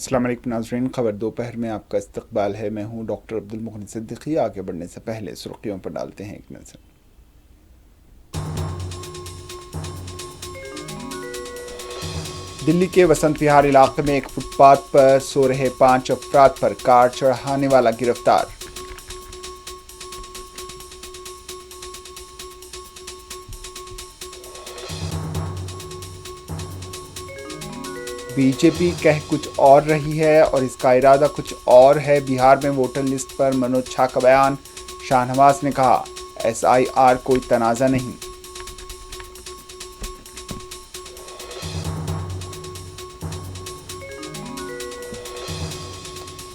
अस्सलाम वालेकुम नाज़रीन, खबर दोपहर में आपका इस्तकबाल है। मैं हूं डॉक्टर अब्दुल मुगनी सिद्दीकी। आगे बढ़ने से पहले सुर्खियों पर डालते हैं एक नज़र। दिल्ली के वसंत विहार इलाके में एक फुटपाथ पर सो रहे 5 अफराद पर कार चढ़ाने वाला गिरफ्तार। बीजेपी कह कुछ और रही है और इसका इरादा कुछ और है। बिहार में वोटर लिस्ट पर मनोज झा का बयान। शाहनवाज ने कहा, SIR कोई तनाज़ा नहीं।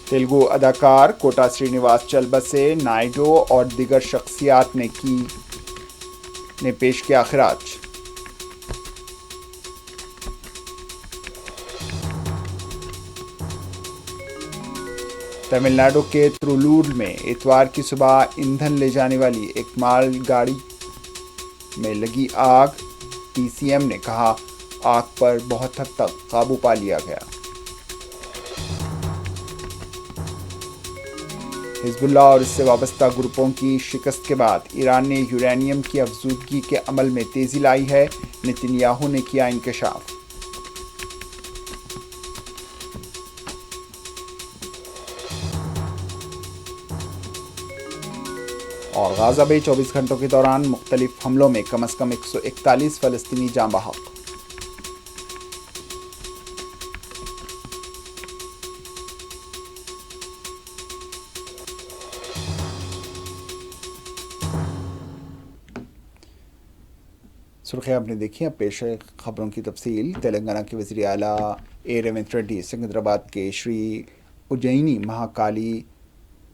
तेलुगु अदाकार कोटा श्रीनिवास चल बसे। नायडू और दीगर शख्सियात ने पेश किया खिराज। तमिलनाडु के त्रिलूर में इतवार की सुबह ईंधन ले जाने वाली एक मालगाड़ी में लगी आग। TCM ने कहा, आग पर बहुत हद तक काबू पा लिया गया। हिजबुल्लाह और इससे वाबस्ता ग्रुपों की शिकस्त के बाद ईरान ने यूरेनियम की अफजूदगी के अमल में तेजी लाई है। नेतन्याहू ने किया इंकशाफ। और गाजा में 24 घंटों के दौरान मुख्तलिफ हमलों में कम से कम 141 फ़लस्तीनी जाँ बहक। सुर्खियां आपने देखी। अब पेश है खबरों की तफसील। तेलंगाना के वज़ीर आला A. रेवंत रेड्डी सिकंदराबाद के श्री उज्जैनी महाकाली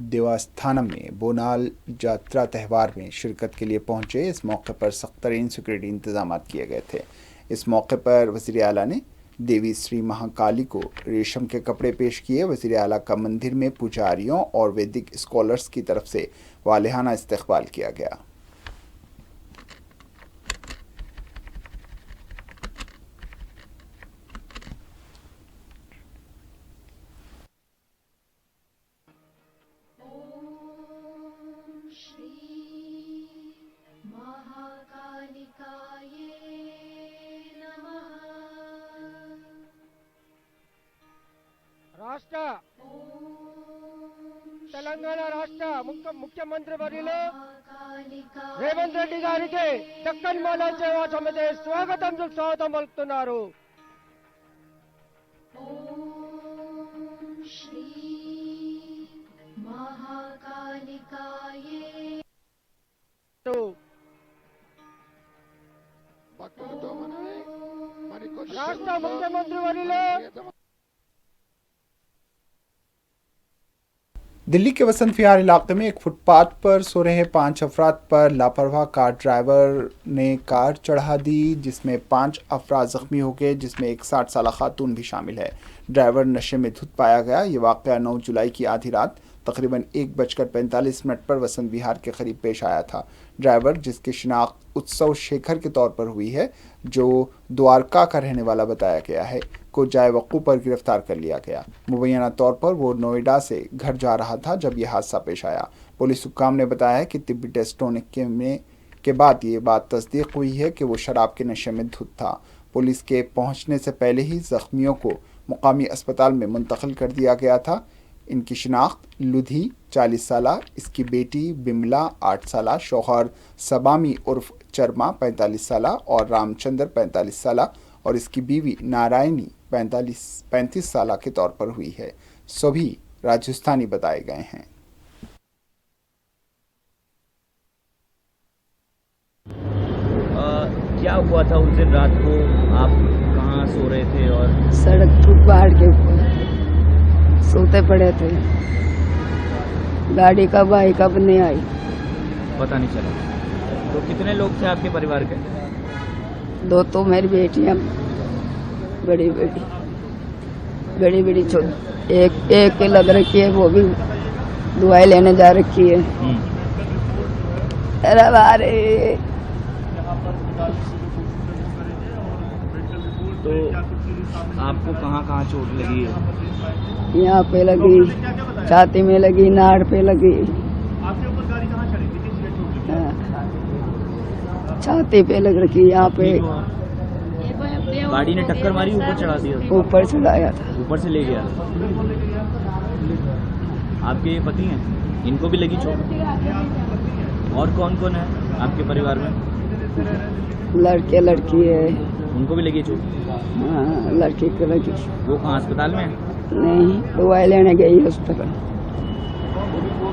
देवस्थानम में बोनाल यात्रा त्यौहार में शिरकत के लिए पहुंचे। इस मौके पर सख्त तरीन सिक्योरिटी इंतजाम किए गए थे। इस मौके पर वज़ीर आला ने देवी श्री महाकाली को रेशम के कपड़े पेश किए। वज़ीर आला का मंदिर में पुजारियों और वैदिक स्कॉलर्स की तरफ से वालिहाना इस्तकबाल किया गया। రాష్ట్ర తెలంగాణ రాష్ట్ర ముఖ్యమంత్రి వర్యులు రేవంత్ రెడ్డి గారికి దక్కన్ మాలా సేవా సమితి స్వాగతం పలుకుతున్నారు. రాష్ట్ర ముఖ్యమంత్రి వర్యులు दिल्ली के वसंत विहार इलाके में एक फुटपाथ पर सो रहे 5 अफराद पर लापरवाह कार ड्राइवर ने कार चढ़ा दी, जिसमें 5 अफराद जख्मी हो गए, जिसमें एक 60 साल खातून भी शामिल है। ड्राइवर नशे में धुत पाया गया। ये वाक़या 9 जुलाई की आधी रात तकरीबन 1:45 पर वसंत विहार के करीब पेश आया था। ड्राइवर, जिसकी शिनाख्त उत्सव शेखर के तौर पर हुई है, जो द्वारका का रहने वाला बताया गया है, को जाए वक़्फ़ पर गिरफ्तार कर लिया गया। मुबैना तौर पर वो नोएडा से घर जा रहा था जब यह हादसा पेश आया। पुलिस हुक्काम ने बताया कि तिब्बी टेस्ट होने के बाद ये बात तस्दीक हुई है कि वो शराब के नशे में धुत था। पुलिस के पहुंचने से पहले ही जख्मियों को मुकामी अस्पताल में मुंतकिल कर दिया गया था। इनकी शिनाख्त लुधी 40 साला, इसकी बेटी बिमला 8 साला, शौहर सबामी उर्फ चरमा 45 साला और रामचंद्र 45 साला और इसकी बीवी नारायणी 35 साल के तौर पर हुई है। सभी राजस्थानी बताए गए हैं। क्या हुआ था उस दिन रात को? आप कहाँ सो रहे थे? और सड़क फुटपाथ के ऊपर सोते पड़े थे। गाड़ी कब आई कब नहीं आई पता नहीं चला। तो कितने लोग थे आपके परिवार के? 2 तो मेरी बेटियां, बड़ी बड़ी छोटी, एक लग रखी है, वो भी दवाई लेने जा रखी है। अरे बारे तो आपको कहाँ कहाँ चोट लगी है? यहाँ पे लगी, छाती में लगी, नाड़ पे लगी, छाती पे लग रखी, यहाँ पे गाड़ी ने टक्कर मारी, ऊपर चढ़ा दिया? ऊपर चढ़ाया था। ऊपर से ले गया। आपके ये पति हैं, इनको भी लगी चोट? और कौन कौन है आपके परिवार में? लड़के लड़की है। उनको भी लगी चोट? हाँ, लड़की को लगी। वो कहाँ अस्पताल में है? नहीं, दवाई लेने गई हॉस्पिटल।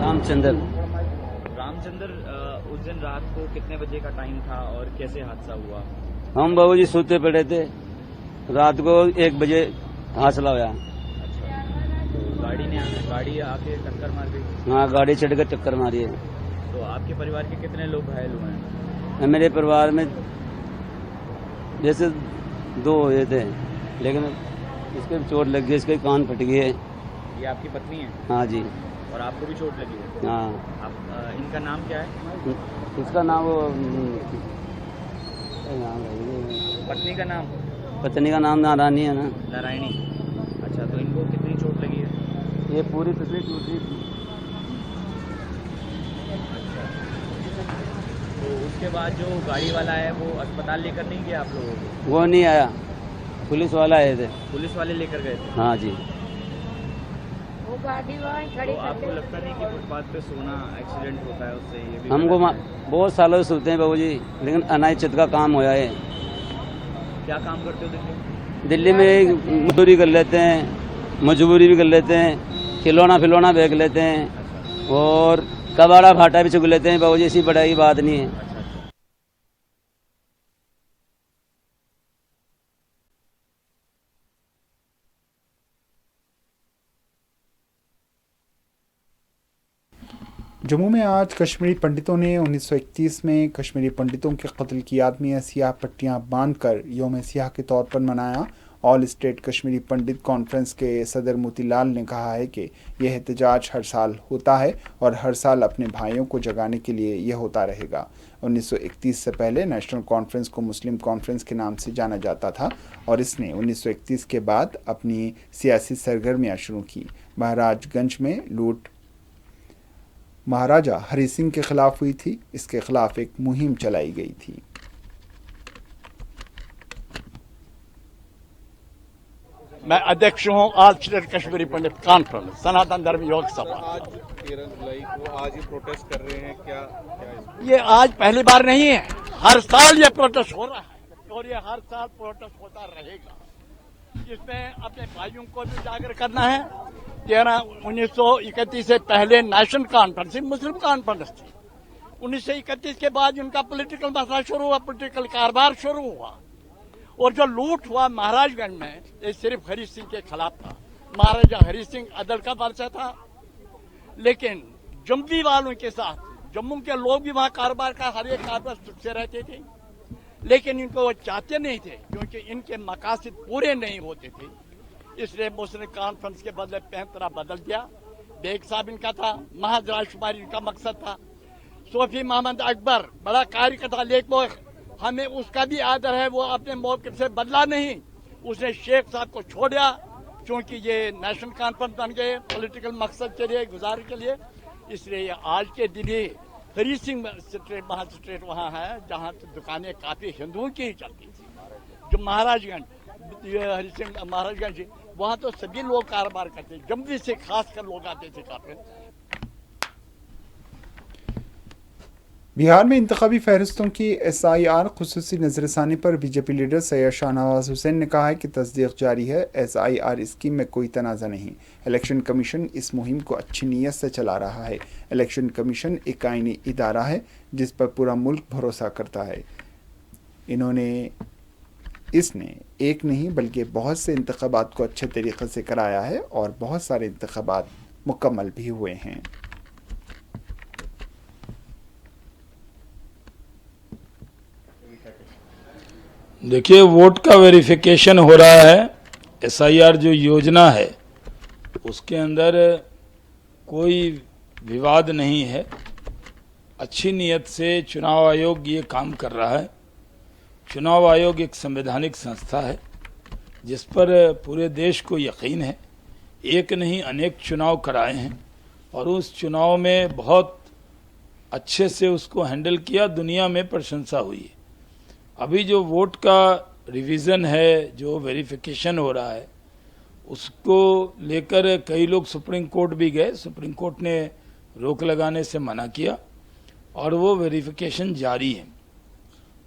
रामचंद्र, उस दिन रात को कितने बजे का टाइम था और कैसे हादसा हुआ? हम बाबूजी सोते पड़े थे, रात को 1 बजे हादसा हुआ। अच्छा, तो गाड़ी आके टक्कर मार गई? हाँ, गाड़ी चढ़ कर टक्कर मारी है। तो आपके परिवार के कितने लोग घायल हुए हैं? मेरे परिवार में जैसे 2 हुए थे, लेकिन इसके चोट लग गई, इसके कान फट गए। ये आपकी पत्नी है? हाँ जी। और आपको भी चोट लगी है? हाँ। इनका नाम क्या है? इसका नाम पत्नी का नाम? पत्नी का नाम नारायणी है ना। नारायणी। अच्छा, तो इनको कितनी चोट लगी है? ये पूरी तस्वीर टूटी। तो उसके बाद जो गाड़ी वाला है वो अस्पताल लेकर नहीं गया आप लोगों को? वो नहीं आया, पुलिस वाला आए थे। पुलिस वाले लेकर गए थे? हाँ जी। वो गाड़ी वहाँ खड़ी। तो आपको लगता नहीं कि फुटपाथ पे सोना एक्सीडेंट होता है उससे? ये भी हमको बहुत सालों से सोते हैं बाबूजी, लेकिन अनायचित का काम होया है। क्या काम करते हो दिल्ली? दिल्ली में मजदूरी कर लेते हैं, मजबूरी भी कर लेते हैं, खिलौना बेच लेते हैं और कबाड़ा फाटा भी चुग लेते हैं बाबूजी। ऐसी बड़ी बात नहीं है। जम्मू में आज कश्मीरी पंडितों ने 1931 में कश्मीरी पंडितों के कत्ल की याद में सियाह पट्टियां बांधकर यौम सियाह के तौर पर मनाया। ऑल स्टेट कश्मीरी पंडित कॉन्फ्रेंस के सदर मोतीलाल ने कहा है कि यह एहतजाज हर साल होता है और हर साल अपने भाइयों को जगाने के लिए यह होता रहेगा। 1931 से पहले नेशनल कॉन्फ्रेंस को मुस्लिम कॉन्फ्रेंस के नाम से जाना जाता था और इसने 1931 के बाद अपनी सियासी सरगर्मियां शुरू की। महाराजगंज में लूट महाराजा हरि सिंह के खिलाफ हुई थी। इसके खिलाफ एक मुहिम चलाई गई थी। मैं अध्यक्ष हूं ऑल स्टेट कश्मीरी पंडित कॉन्फ्रेंस, सनातन धर्म योग सभा। आज 13 जुलाई को आज ही प्रोटेस्ट कर रहे हैं, क्या ये आज पहली बार नहीं है, हर साल ये प्रोटेस्ट हो रहा है और ये हर साल प्रोटेस्ट होता रहेगा। इसमें अपने भाइयों को भी जागर करना है। 1931 से पहले नेशनल कॉन्फ्रेंस मुस्लिम कॉन्फ्रेंस थी। 1931 के बाद उनका पॉलिटिकल मसला शुरू हुआ, पॉलिटिकल कारोबार शुरू हुआ और जो लूट हुआ महाराजगंज में, ये सिर्फ हरि सिंह के खिलाफ था। महाराजा हरि सिंह अदल का बादशाह था, लेकिन जम्मू वालों के साथ जम्मू के लोग भी वहां कारोबार का हर एक कारोबार सुख से रहते थे, लेकिन इनको वो चाहते नहीं थे क्योंकि इनके मकासद पूरे नहीं होते थे। इसलिए मुस्लिम कॉन्फ्रेंस के बदले पैंतरा बदल दिया। बेग साहब इनका था, महज राजकुमारी इनका मकसद था। सोफी मोहम्मद अकबर बड़ा कार्यकर्ता, लेकिन वो हमें उसका भी आदर है, वो अपने मौके से बदला नहीं। उसने शेख साहब को छोड़ा क्योंकि ये नेशनल कॉन्फ्रेंस बन गए पॉलिटिकल मकसद के लिए, गुजारे के लिए। इसलिए आज के दिन ही हरि सिंह स्ट्रीट महास्ट्रीट वहाँ है जहाँ दुकानें काफी हिंदुओं की ही चलती थी। जो महाराजगंज हरि सिंह महाराजगंज वहाँ तो सभी लोग कारोबार करते, जम्मू से खासकर लोग आते थे काफी। बिहार में इंतखाबी फहरिस्तों की SIR खुसूसी नजरसानी पर बीजेपी लीडर सैयद शाहनवाज हुसैन ने कहा है कि तस्दीक जारी है। SIR स्कीम में कोई तनाज़ा नहीं। इलेक्शन कमीशन इस मुहिम को अच्छी नीयत से चला रहा है। इलेक्शन कमीशन एक आईनी इदारा है जिस पर पूरा मुल्क भरोसा करता है। इसने एक नहीं बल्कि बहुत से इंतखाबात को अच्छे तरीके से कराया है और बहुत सारे इंतखाबात मुकम्मल भी हुए हैं। देखिए, वोट का वेरिफिकेशन हो रहा है। SIR जो योजना है उसके अंदर कोई विवाद नहीं है। अच्छी नीयत से चुनाव आयोग ये काम कर रहा है। चुनाव आयोग एक संवैधानिक संस्था है। जिस पर पूरे देश को यकीन है। एक नहीं अनेक चुनाव कराए हैं और उस चुनाव में बहुत अच्छे से उसको हैंडल किया, दुनिया में प्रशंसा हुई है। अभी जो वोट का रिवीजन है, जो वेरिफिकेशन हो रहा है, उसको लेकर कई लोग सुप्रीम कोर्ट भी गए। सुप्रीम कोर्ट ने रोक लगाने से मना किया और वो वेरिफिकेशन जारी है।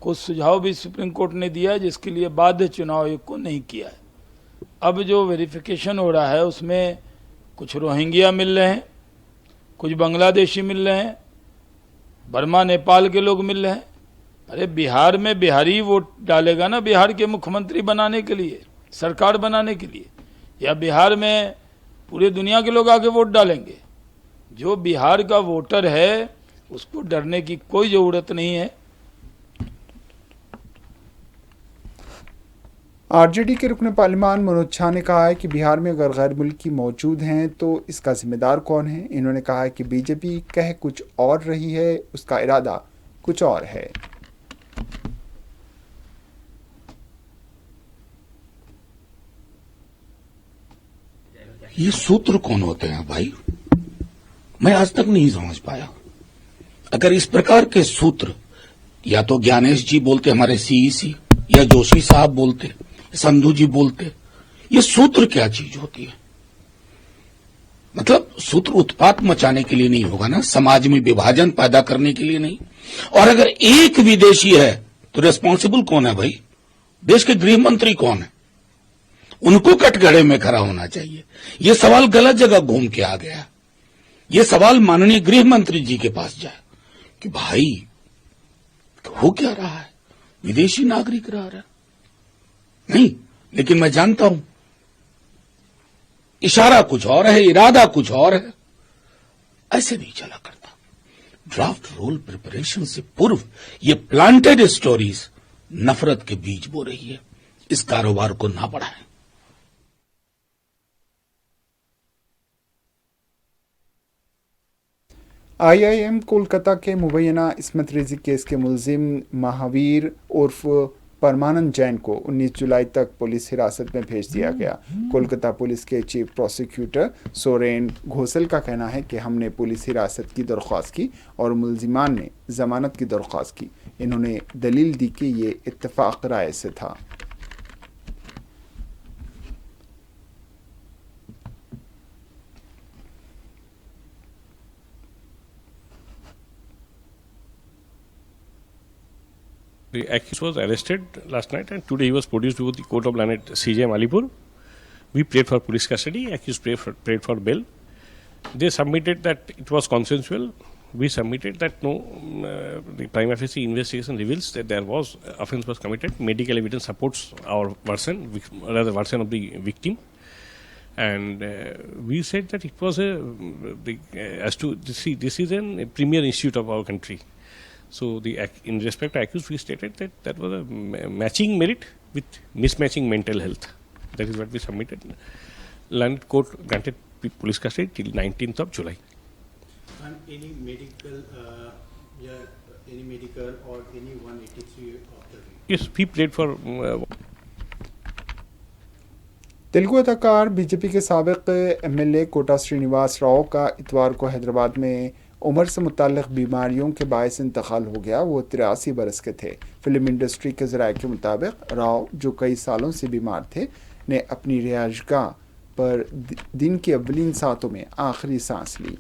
कुछ सुझाव भी सुप्रीम कोर्ट ने दिया है जिसके लिए बाध्य चुनाव आयोग को नहीं किया है। अब जो वेरिफिकेशन हो रहा है उसमें कुछ रोहिंग्या मिल रहे हैं, कुछ बांग्लादेशी मिल रहे हैं, बर्मा नेपाल के लोग मिल रहे हैं। अरे बिहार में बिहारी वोट डालेगा ना बिहार के मुख्यमंत्री बनाने के लिए, सरकार बनाने के लिए, या बिहार में पूरे दुनिया के लोग आके वोट डालेंगे? जो बिहार का वोटर है उसको डरने की कोई जरूरत नहीं है। आरजेडी के रुकन पार्लिमान मनोज झा ने कहा है कि बिहार में अगर गैर मुल्की मौजूद हैं तो इसका जिम्मेदार कौन है। इन्होंने कहा है कि बीजेपी कह कुछ और रही है, उसका इरादा कुछ और है। ये सूत्र कौन होते हैं भाई, मैं आज तक नहीं समझ पाया। अगर इस प्रकार के सूत्र या तो ज्ञानेश जी बोलते, हमारे सीईसी, या जोशी साहब बोलते, संधू जी बोलते, ये सूत्र क्या चीज होती है? मतलब सूत्र उत्पात मचाने के लिए नहीं होगा ना, समाज में विभाजन पैदा करने के लिए नहीं। और अगर एक विदेशी है तो रिस्पॉन्सिबल कौन है भाई? देश के गृह मंत्री कौन है? उनको कटघरे में खड़ा होना चाहिए। ये सवाल गलत जगह घूम के आ गया। ये सवाल माननीय गृह मंत्री जी के पास जाए कि भाई हो क्या रहा है, विदेशी नागरिक रह रहा है नहीं, लेकिन मैं जानता हूं इशारा कुछ और है, इरादा कुछ और है। ऐसे नहीं चला करता। ड्राफ्ट रोल प्रिपरेशन से पूर्व ये प्लांटेड स्टोरीज नफरत के बीज बो रही है। इस कारोबार को ना बढ़ाएं। आईआईएम कोलकाता के मुबैना इस्मत रेजी केस के मुलजिम महावीर उर्फ परमानंद जैन को 19 जुलाई तक पुलिस हिरासत में भेज दिया गया। कोलकाता पुलिस के चीफ प्रोसिक्यूटर सोरेन घोसल का कहना है कि हमने पुलिस हिरासत की दरख्वास्त की और मुलजिमान ने जमानत की दरख्वास्त की। इन्होंने दलील दी कि ये इत्तेफाक राय से था। The accused was arrested last night and today he was produced before the court of Lanet CJM Alipur. We prayed for police custody, accused prayed for bail. They submitted that it was consensual. We submitted that no, the prima facie investigation reveals that there was offence was committed. Medical evidence supports our version, rather version of the victim. And we said that it was this is a premier institute of our country. So in respect to accused, we stated that that was a matching merit with mismatching mental health. That is what we submitted. Land court granted police custody till 19th of July. And any medical or any 183 of the Yes, we prayed for. Telugu अदाकार BJP के साबिक MLA Kota Srinivas Rao का इतवार को हैदराबाद में उम्र से मुताल्लिक बीमारियों के बायस इंतकाल हो गया। वो 83 बरस के थे। फिल्म इंडस्ट्री के ज़राए के मुताबिक राव, जो कई सालों से बीमार थे, ने अपनी रिहाइशगाह पर दिन की अव्वलीन सातों में आखिरी सांस ली।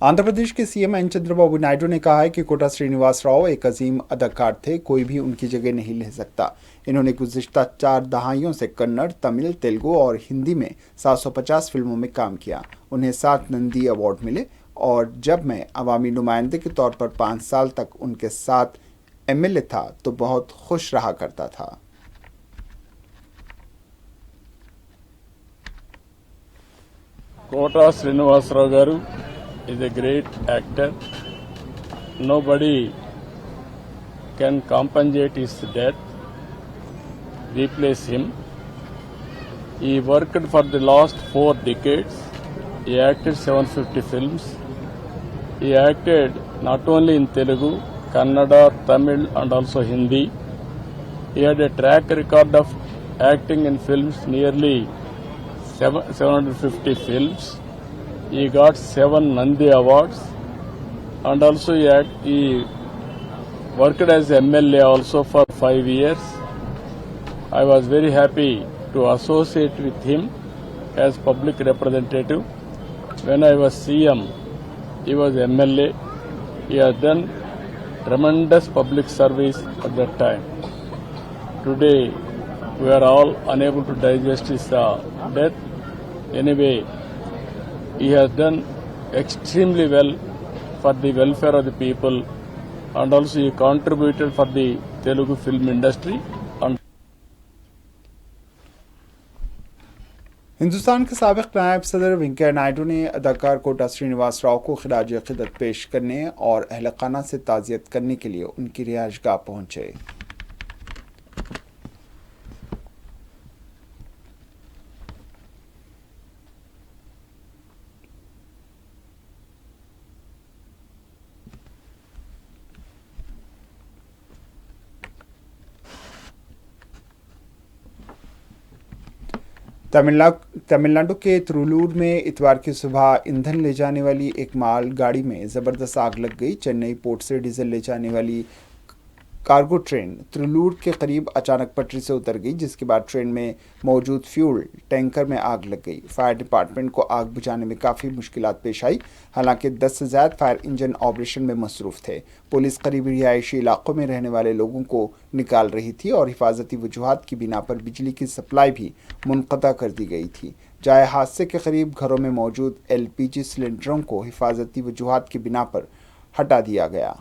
आंध्र प्रदेश के सीएम एन चंद्रबाबू नायडू ने कहा है कि कोटा श्रीनिवास राव एक अजीम अदाकार थे, कोई भी उनकी जगह नहीं ले सकता। इन्होंने गुज़िश्ता 4 दहाइयों से कन्नड़, तमिल, तेलुगु और हिंदी में 750 फिल्मों में काम किया। उन्हें 7 नंदी अवार्ड मिले और जब मैं अवामी नुमाइंदे के तौर पर 5 साल तक उनके साथ एमएलए था तो बहुत खुश रहा करता था। कोटा श्रीनिवास राव गारू is a great actor. Nobody can compensate his death, replace him. He worked for the last 4 decades. He acted 750 films. He acted not only in Telugu, Kannada, Tamil and also Hindi. He had a track record of acting in films, nearly 750 films. He got 7 Nandi Awards, and also he worked as MLA also for 5 years. I was very happy to associate with him as public representative. When I was CM, he was MLA. He has done tremendous public service at that time. Today, we are all unable to digest his death. Anyway, he has done extremely well for the welfare of the people, and also he contributed for the Telugu film industry. Hindustan के साबिक नायब सदर वेंकैया नायडू ने अदाकार कोटा श्रीनिवास राव को खिराज अकीदत पेश करने और अहल खाना से ताज़ियत करने के लिए उनकी रिहाइशगाह पहुंचे। तमिलनाडु के त्रिलूर में इतवार की सुबह ईंधन ले जाने वाली एक माल गाड़ी में ज़बरदस्त आग लग गई। चेन्नई पोर्ट से डीजल ले जाने वाली कार्गो ट्रेन त्रिलूर के करीब अचानक पटरी से उतर गई, जिसके बाद ट्रेन में मौजूद फ्यूल टैंकर में आग लग गई। फायर डिपार्टमेंट को आग बुझाने में काफ़ी मुश्किलात पेश आई, हालांकि 10 से ज़्यादा फायर इंजन ऑपरेशन में मसरूफ़ थे। पुलिस करीबी रिहायशी इलाकों में रहने वाले लोगों को निकाल रही थी और हिफाजती वजूहात की बिना पर बिजली की सप्लाई भी मुनक़ता कर दी गई थी। जाए हादसे के करीब घरों में मौजूद LPG सिलेंडरों को हिफाजती वजूहात की बिना पर हटा दिया गया।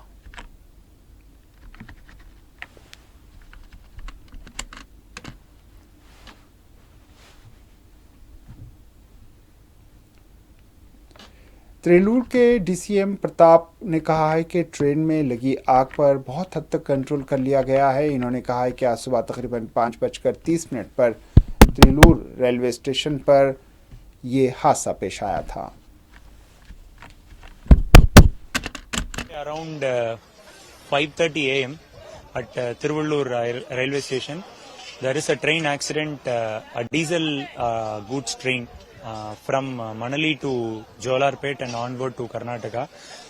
त्रिलूर के DCM प्रताप ने कहा है कि ट्रेन में लगी आग पर बहुत हद तक कंट्रोल कर लिया गया है। इन्होंने कहा है कि आज सुबह तकरीबन 5:30 पर त्रिलूर रेलवे स्टेशन पर ये हादसा पेश आया था। Around 5:30 a.m. at Tiruvallur railway station, there is a train accident, a diesel goods train from Manali to Jolarpet and onward to Karnataka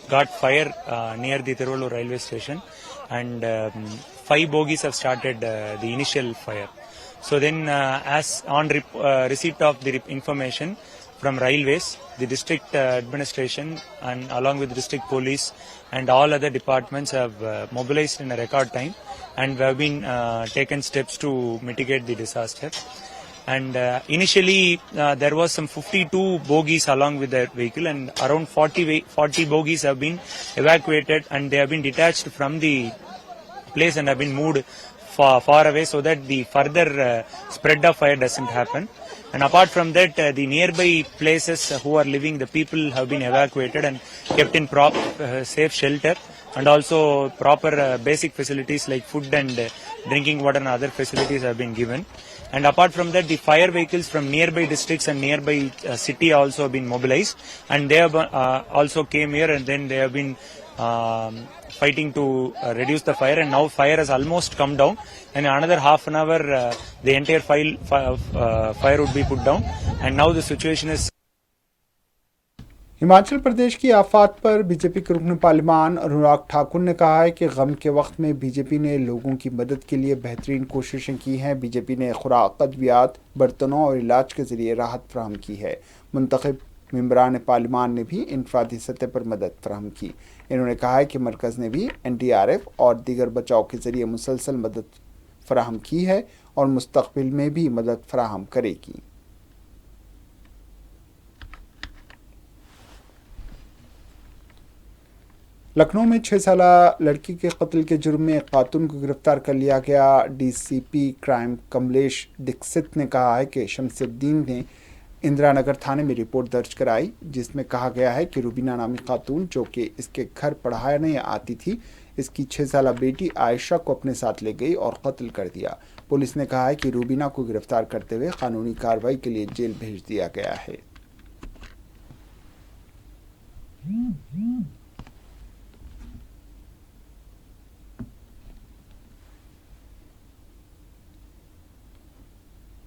got fire near the Tiruvallur railway station, and 5 bogies have started the initial fire. So then as on receipt of the information from railways, the district administration and along with district police and all other departments have mobilized in a record time, and we have been taken steps to mitigate the disaster. And initially there was some 52 bogies along with the vehicle, and around 40 bogies have been evacuated, and they have been detached from the place and have been moved far away so that the further spread of fire doesn't happen. And apart from that, the nearby places who are living, the people have been evacuated and kept in safe shelter, and also proper basic facilities like food and drinking water and other facilities have been given. And apart from that, the fire vehicles from nearby districts and nearby city also have been mobilized, and they have also came here, and then they have been fighting to reduce the fire, and now fire has almost come down, and in another half an hour the entire fire would be put down, and now the situation is. Himachal Pradesh की आफात पर BJP के रुकन parliament Anurag Thakur ने कहा है कि गम के वक्त में बीजेपी ने लोगों की मदद के लिए बेहतरीन कोशिशें की हैं। बीजेपी ने खुराक, अद्वियात, बर्तनों और इलाज के जरिए राहत फराहम की है। मुंतखब मेंबरान पार्लिमान ने भी इनफरादी सतह पर मदद फराहम की। इन्होंने कहा है कि मरकज़ ने भी NDRF और दीगर बचाव के जरिए मुसलसल मदद फराहम की है और मुस्तक़बिल में भी मदद फराहम करेगी। लखनऊ में 6 साला लड़की के कत्ल के जुर्म में एक खातून को गिरफ्तार कर लिया गया। DCP क्राइम कमलेश दीक्षित ने कहा है कि शमसुद्दीन ने इंदिरा नगर थाने में रिपोर्ट दर्ज कराई, जिसमें कहा गया है कि रूबीना नामी खातून, जो कि इसके घर पढ़ाने आती थी, इसकी 6 साला बेटी आयशा को अपने साथ ले गई और कत्ल कर दिया। पुलिस ने कहा है कि रूबीना को गिरफ्तार करते हुए कानूनी कार्रवाई के लिए जेल भेज दिया गया है।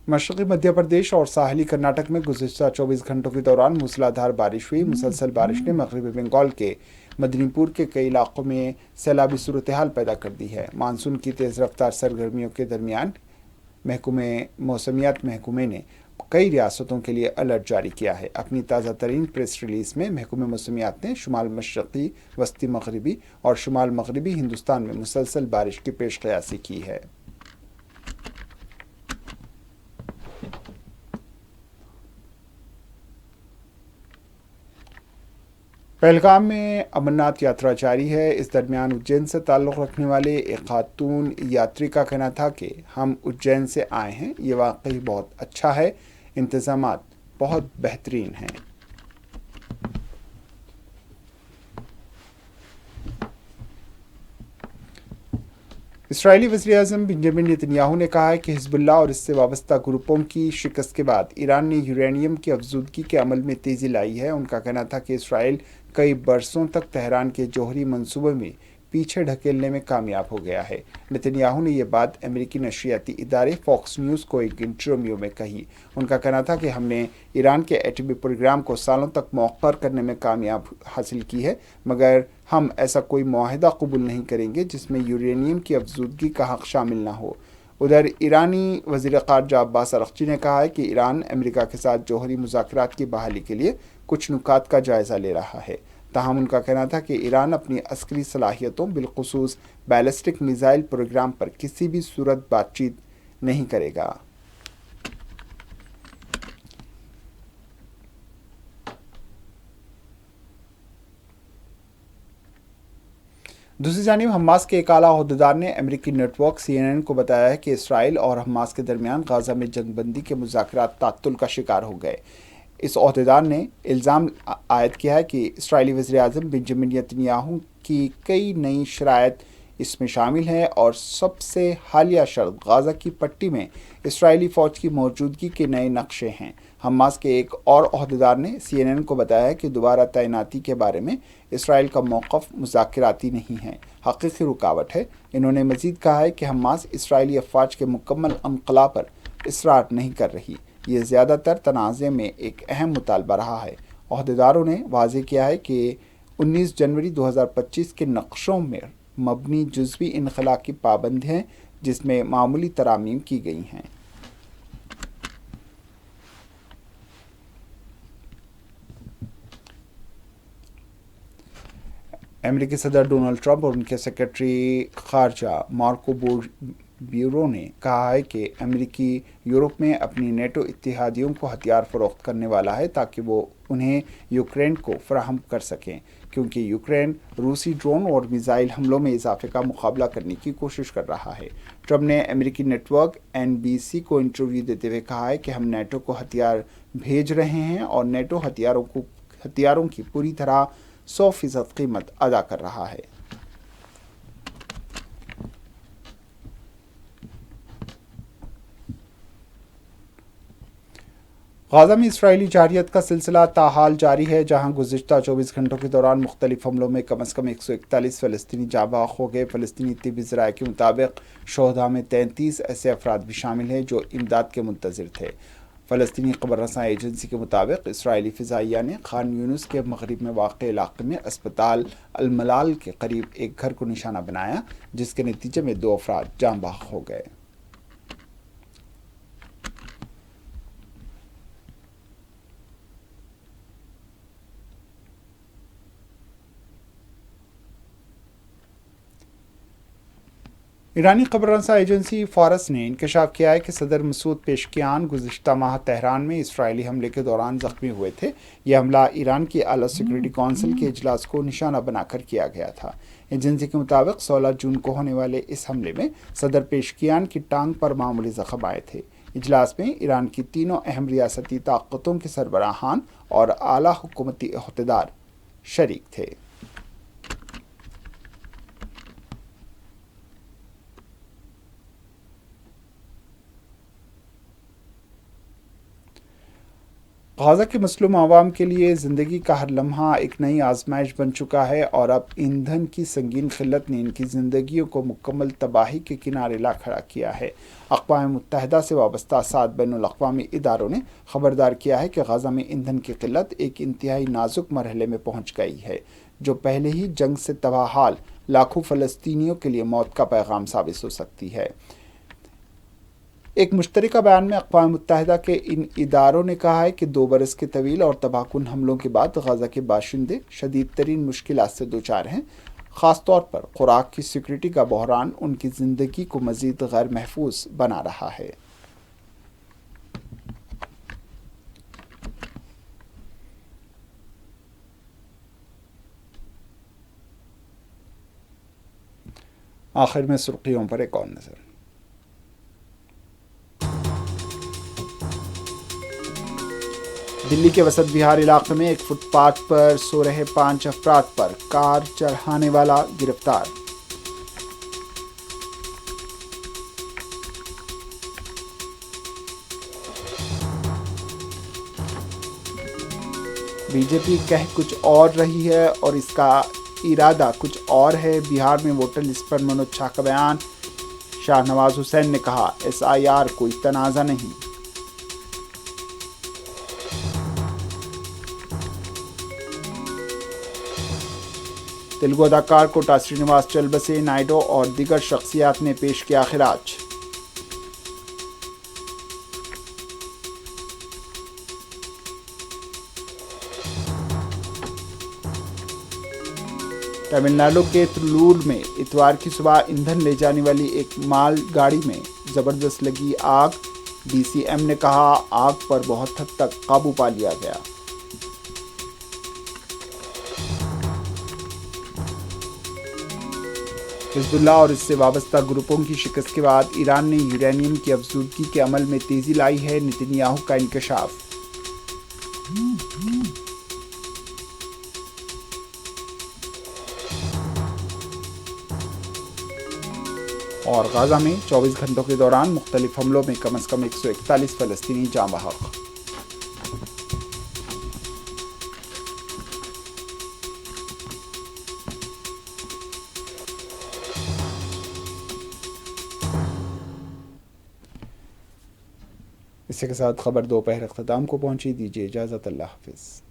मशरक़ी मध्य प्रदेश और साहिली कर्नाटक में गुज़िश्ता 24 घंटों के दौरान मूसलाधार बारिश हुई। मुसलसल बारिश ने मगरबी बंगाल के मदनीपुर के कई इलाकों में सैलाबी सूरत हाल पैदा कर दी है। मानसून की तेज़ रफ्तार सरगर्मियों के दरमियान मौसमियात महकमे ने कई रियासतों के लिए अलर्ट जारी किया है। अपनी ताज़ा तरीन प्रेस रिलीज में महकमे मौसमियात ने शुमाल मशरक़ी, वस्ती मगरबी और शुमाल मगरबी हिंदुस्तान में मुसलसल बारिश की पेशकयासी की है। पहलगाम में अमरनाथ यात्रा जारी है। इस दरमियान उज्जैन से ताल्लुक़ रखने वाले एक खातून यात्री का कहना था कि हम उज्जैन से आए हैं, ये वाकई बहुत अच्छा है, इंतज़ामात बहुत बेहतरीन हैं। इसराइली वज़ीर-ए-आज़म बेंजामिन नेतन्याहू ने कहा है कि हिज़्बुल्लाह और इससे वाबस्ता ग्रुपों की शिकस्त के बाद ईरान ने यूरेनियम की अफजूदगी के अमल में तेज़ी लाई है। उनका कहना था कि इसराइल कई बरसों तक तेहरान के जौहरी मंसूबे में पीछे ढकेलने में कामयाब हो गया है। नेतन्याहू ने यह बात अमेरिकी नशरियाती इदारे फॉक्स न्यूज़ को एक इंटरव्यू में कही। उनका कहना था कि हमने ईरान के एटमी प्रोग्राम को सालों तक मौखर करने में कामयाब हासिल की है, मगर हम ऐसा कोई मुआहिदा कबूल नहीं करेंगे जिसमें यूरेनियम की अफजूदगी का हक़ शामिल ना हो। उधर ईरानी वज़ीर ख़ारजा अब्बास अरग़ची ने कहा है कि ईरान अमेरिका के साथ जौहरी मुज़ाकरात की बहाली के लिए कुछ नुकात का जायज़ा ले रहा है। ताहम उनका कहना था कि ईरान अपनी अस्करी सलाहियतों बिलखुसूस बैलिस्टिक मिसाइल प्रोग्राम पर किसी भी सूरत बातचीत नहीं करेगा। दूसरी जानिब हमास के एक आला अहदेदार ने अमेरिकी नेटवर्क CNN को बताया है कि इसराइल और हमास के दरमियान गाजा में जंगबंदी के मुज़ाकरात तात्तुल का शिकार हो गए। इस अहदेदार ने इल्ज़ाम आयद किया है कि इसराइली वज़ीर-ए-आज़म बेंजामिन नेतन्याहू की कई नई शराइत इसमें शामिल हैं और सबसे हालिया शर्त गाजा की पट्टी में इसराइली फ़ौज की मौजूदगी के नए नक्शे हैं। हमास के एक और अहदेदार ने CNN को बताया कि दोबारा तैनाती के बारे में इसराइल का मौक़िफ़ मुज़ाकराती नहीं है, हकीकी रुकावट है। इन्होंने मज़ीद कहा है कि हमास इसराइली अफ़वाज के मुकम्मल इनक़लाब पर इसरार नहीं कर रही। ये ज़्यादातर तनाज़े में एक अहम मुतालबा रहा है। अहदेदारों ने वाज़ेह किया है कि 19 जनवरी 2025 के नक्शों में मबनी जुज़वी इनख़ला की पाबंदी है, जिसमें मामूली तरामीम की गई हैं। अमेरिकी सदर डोनाल्ड ट्रंप और उनके सेक्रेटरी ख़ारजा मार्को ब्यूरो ने कहा है कि अमेरिकी यूरोप में अपनी नेटो इत्तेहादियों को हथियार फ़रोख्त करने वाला है ताकि वो उन्हें यूक्रेन को फराहम कर सकें, क्योंकि यूक्रेन रूसी ड्रोन और मिसाइल हमलों में इजाफे का मुकाबला करने की कोशिश कर रहा है। ट्रंप ने अमेरिकी नेटवर्क NBC को इंटरव्यू देते हुए कहा है कि हम नेटो को हथियार भेज रहे हैं और नेटो हथियारों की पूरी तरह 100% कीमत अदा कर रहा है। गाज़ा में इसराइली जारियत का सिलसिला ताहाल जारी है, जहां गुज़िश्ता 24 घंटों के दौरान मुख्तलिफ हमलों में कम अज़ कम 141 फ़लस्तीनी जाँ बाग हो गए। फ़लस्तीनी तिब्बी ज़राए के मुताबिक शोहदा में 33 ऐसे अफराद भी शामिल हैं जो इमदाद के मुंतज़िर थे। फ़लस्तीनी ख़बर रसां एजेंसी के मुताबिक इसराइली फ़िज़ाइया ने खान यूनुस के मगरिब में वाक़े इलाक़े में अस्पताल अल-मलाल के करीब एक घर को निशाना बनाया, जिसके नतीजे में 2 अफराद जाँ बाग हो गए। ईरानी खबररसां एजेंसी फारस ने इंकशाफ किया है कि सदर मसूद पेशकियान गुज़िश्ता माह तेहरान में इसराइली हमले के दौरान ज़ख्मी हुए थे। यह हमला ईरान की आला सिक्योरिटी काउंसिल के इजलास को निशाना बनाकर किया गया था। एजेंसी के मुताबिक 16 जून को होने वाले इस हमले में सदर पेशकियान की टांग पर मामूली ज़ख्म आए थे। इजलास में ईरान की तीनों अहम रियासती ताकतों के सरबराहान और आला हुकूमती अहदेदार शरीक थे। गाज़ा के मसलूम आवाम के लिए ज़िंदगी का हर लम्हा एक नई आजमाइश बन चुका है और अब ईंधन की संगीन किल्लत ने इनकी ज़िंदगियों को मुकम्मल तबाही के किनारे ला खड़ा किया है। अक़वाम मुत्तहिदा से वाबस्ता 7 बैनुल-अक़वामी इदारों ने ख़बरदार किया है कि गाज़ा में ईंधन की किल्लत एक इंतहाई नाजुक मरहले में पहुँच गई है, जो पहले ही जंग से तबाह हाल लाखों फ़लस्तीनियों के लिए मौत का पैगाम साबित हो सकती है। एक मुश्तरका बयान में अक़वाम मुत्तहिदा के इन इदारों ने कहा है कि 2 बरस के तवील और तबाहकुन हमलों के बाद गाज़ा के बाशिंदे शदीद तरीन मुश्किलात से दो चार हैं। ख़ास तौर पर खुराक की सिक्योरिटी का बहरान उनकी ज़िंदगी को मज़ीद गैर महफूज बना रहा है। आखिर में सुर्खियों पर एक और नज़र। दिल्ली के वसत विहार इलाके में एक फुटपाथ पर सो रहे 5 अफराद पर कार चढ़ाने वाला गिरफ्तार। बीजेपी कह कुछ और रही है और इसका इरादा कुछ और है। बिहार में वोटर लिस्ट पर मनोज झा का बयान। शाहनवाज हुसैन ने कहा, SIR कोई तनाज़ा नहीं। तेलुगु अदाकार कोटा श्रीनिवास चल बसे नायडू और दीगर शख्सियात ने पेश किया खिराज। तमिलनाडु के त्रिलूर में इतवार की सुबह ईंधन ले जाने वाली एक माल गाड़ी में जबरदस्त लगी आग। DCM ने कहा, आग पर बहुत हद तक काबू पा लिया गया। हिज़्बुल्लाह और इससे वाबस्ता ग्रुपों की शिकस्त के बाद ईरान ने यूरेनियम की अफजूदगी के अमल में तेजी लाई है। नेतन्याहू का इंकशाफ। और गाज़ा में 24 घंटों के दौरान मुख्तलिफ हमलों में कम से कम 141 फ़लस्तीनी जाँ बहक। इसी के साथ खबर दोपहर अख्ताम को पहुंची। दीजिए इजाज़त। अल्लाह हाफ़िज़।